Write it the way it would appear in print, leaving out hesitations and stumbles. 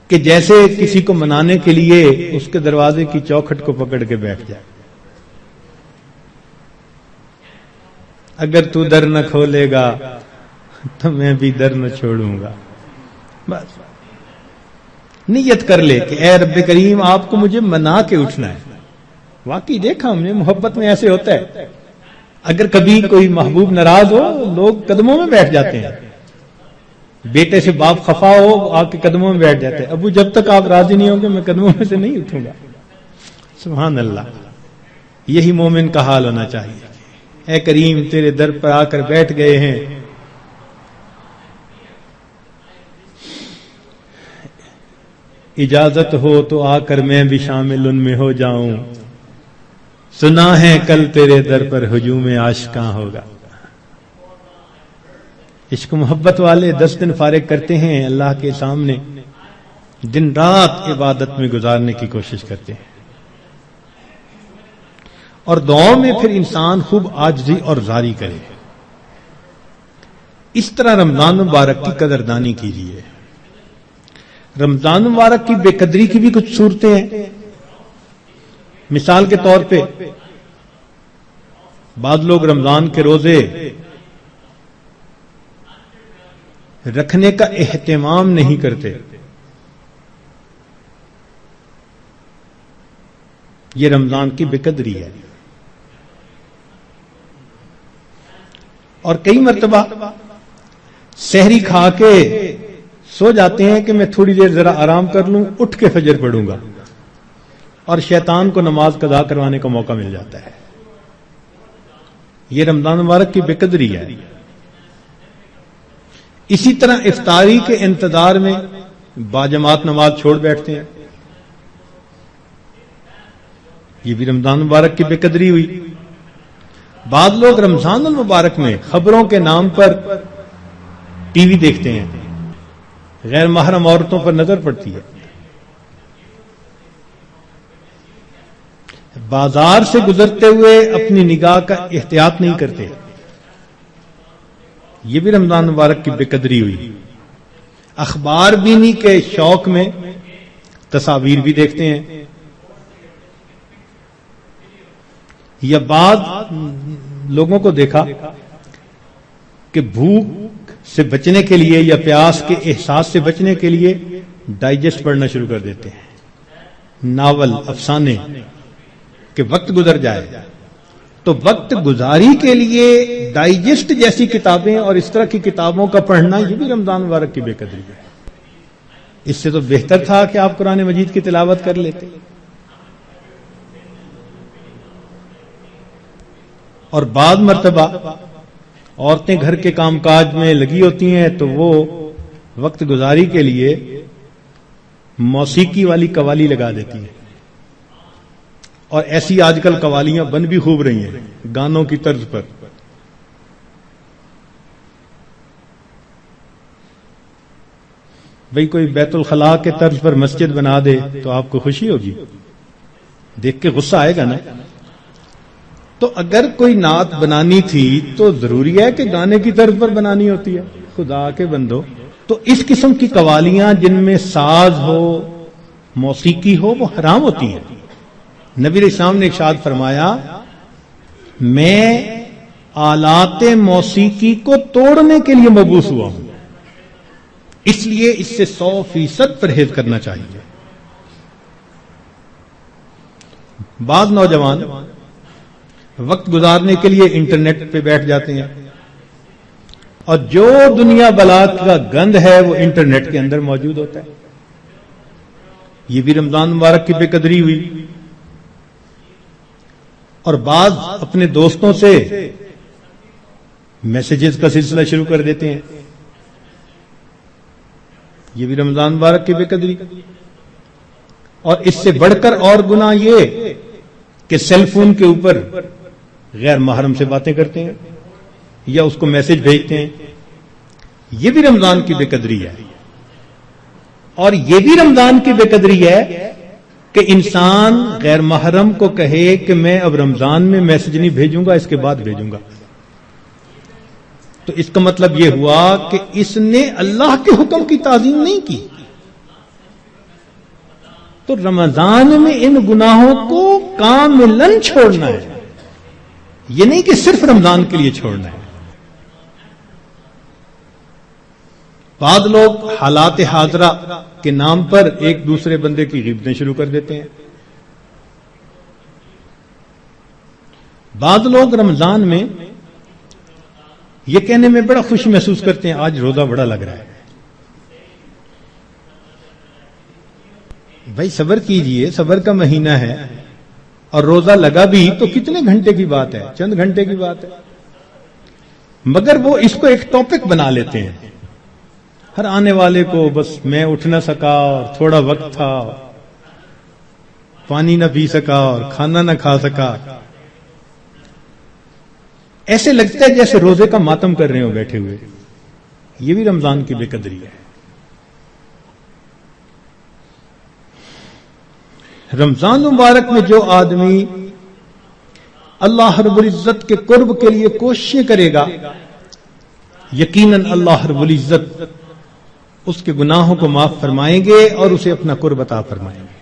کہ جیسے کسی کو منانے کے لیے اس کے دروازے کی چوکھٹ کو پکڑ کے بیٹھ جائے. اگر تو در نہ کھولے گا تو میں بھی در نہ چھوڑوں گا. بس نیت کر لے کہ اے رب کریم آپ کو مجھے منا کے اٹھنا ہے. واقعی دیکھا ہم نے محبت میں ایسے ہوتا ہے. اگر کبھی کوئی محبوب ناراض ہو لوگ قدموں میں بیٹھ جاتے ہیں. بیٹے سے باپ خفا ہو آپ کے قدموں میں بیٹھ جاتے ہیں. ابو جب تک آپ راضی نہیں ہوں گے میں قدموں میں سے نہیں اٹھوں گا. سبحان اللہ. یہی مومن کا حال ہونا چاہیے. اے کریم تیرے در پر آ کر بیٹھ گئے ہیں, اجازت ہو تو آ کر میں بھی شامل ان میں ہو جاؤں. سنا ہے کل تیرے در پر ہجوم عاشقاں ہوگا. عشق محبت والے 10 دن فارغ کرتے ہیں اللہ کے سامنے, دن رات عبادت میں گزارنے کی کوشش کرتے ہیں, اور دعاؤں میں پھر انسان خوب عاجزی اور زاری کرے. اس طرح رمضان مبارک کی قدردانی کیجیے. رمضان مبارک کی بے قدری کی بھی کچھ صورتیں ہیں. مثال کے طور پہ بعض لوگ رمضان کے روزے رکھنے کا اہتمام نہیں کرتے. یہ رمضان کی بے قدری ہے. اور کئی مرتبہ سحری کھا کے سو جاتے ہیں کہ میں تھوڑی دیر ذرا آرام کر لوں, اٹھ کے فجر پڑھوں گا, اور شیطان کو نماز قضا کروانے کا موقع مل جاتا ہے. یہ رمضان مبارک کی بے قدری ہے. اسی طرح افطاری کے انتظار میں باجماعت نماز چھوڑ بیٹھتے ہیں. یہ بھی رمضان مبارک کی بے قدری ہوئی. بعض لوگ رمضان المبارک میں خبروں کے نام پر ٹی وی دیکھتے ہیں, غیر محرم عورتوں پر نظر پڑتی ہے. بازار سے گزرتے ہوئے اپنی نگاہ کا احتیاط نہیں کرتے. یہ بھی رمضان مبارک کی بے قدری ہوئی. اخبار بینی کے شوق میں تصاویر بھی دیکھتے ہیں, یا بعض لوگوں کو دیکھا کہ بھوک سے بچنے کے لیے یا پیاس کے احساس سے بچنے کے لیے ڈائجسٹ پڑھنا شروع کر دیتے ہیں, ناول افسانے, کہ وقت گزر جائے. تو وقت گزاری کے لیے ڈائجسٹ جیسی کتابیں اور اس طرح کی کتابوں کا پڑھنا یہ بھی رمضان مبارک کی بے قدری ہے. اس سے تو بہتر تھا کہ آپ قرآن مجید کی تلاوت کر لیتے. اور بعض مرتبہ عورتیں گھر کے کام کاج میں لگی ہوتی ہیں تو وہ وقت گزاری کے لیے موسیقی والی قوالی لگا دیتی ہیں, اور ایسی آج کل قوالیاں بن بھی خوب رہی ہیں گانوں کی طرز پر. بھئی کوئی بیت الخلاء کے طرز پر مسجد بنا دے تو آپ کو خوشی ہوگی, دیکھ کے غصہ آئے گا نا. تو اگر کوئی نعت بنانی تھی تو ضروری ہے کہ گانے کی طرز پر بنانی ہوتی ہے. خدا کے بندو, تو اس قسم کی قوالیاں جن میں ساز ہو, موسیقی ہو, وہ حرام ہوتی ہیں. نبی علیہ السلام نے ارشاد فرمایا, میں آلات موسیقی کو توڑنے کے لیے مبعوث ہوا ہوں, اس لیے اس سے 100% پرہیز کرنا چاہیے. بعض نوجوان وقت گزارنے کے لیے انٹرنیٹ پہ بیٹھ جاتے ہیں, اور جو دنیا بلا کا گند ہے وہ انٹرنیٹ کے اندر موجود ہوتا ہے. یہ بھی رمضان مبارک کی بے قدری ہوئی. اور بعض اپنے دوستوں سے میسیجز کا سلسلہ شروع کر دیتے ہیں. یہ بھی رمضان مبارک کی بے قدری. اور اس سے بڑھ کر اور گناہ یہ کہ سیل فون کے اوپر غیر محرم سے باتیں کرتے ہیں یا اس کو میسج بھیجتے ہیں. یہ بھی رمضان کی بے قدری ہے. اور یہ بھی رمضان کی بے قدری ہے کہ انسان غیر محرم کو کہے کہ میں اب رمضان میں میسج نہیں بھیجوں گا, اس کے بعد بھیجوں گا. تو اس کا مطلب یہ ہوا کہ اس نے اللہ کے حکم کی تعظیم نہیں کی. تو رمضان میں ان گناہوں کو کاملاً چھوڑنا ہے، یہ نہیں کہ صرف رمضان کے لیے چھوڑنا ہے۔ بعض لوگ حالات حاضرہ کے نام پر ایک دوسرے بندے کی غیبتیں شروع کر دیتے ہیں۔ بعض لوگ رمضان میں یہ کہنے میں بڑا خوشی محسوس کرتے ہیں آج روزہ بڑا لگ رہا ہے۔ بھائی صبر کیجئے، صبر کا مہینہ ہے، اور روزہ لگا بھی تو کتنے گھنٹے کی بات ہے، چند گھنٹے کی بات ہے، مگر وہ اس کو ایک ٹاپک بنا لیتے ہیں۔ ہر آنے والے کو بس میں اٹھ نہ سکا اور تھوڑا وقت تھا، پانی نہ پی سکا اور کھانا نہ کھا سکا، ایسے لگتا ہے جیسے روزے کا ماتم کر رہے ہو بیٹھے ہوئے۔ یہ بھی رمضان کی بے قدری ہے۔ رمضان مبارک میں جو آدمی اللہ رب العزت کے قرب کے لیے کوششیں کرے گا، یقیناً اللہ رب العزت اس کے گناہوں کو معاف فرمائیں گے اور اسے اپنا قرب عطا فرمائیں گے۔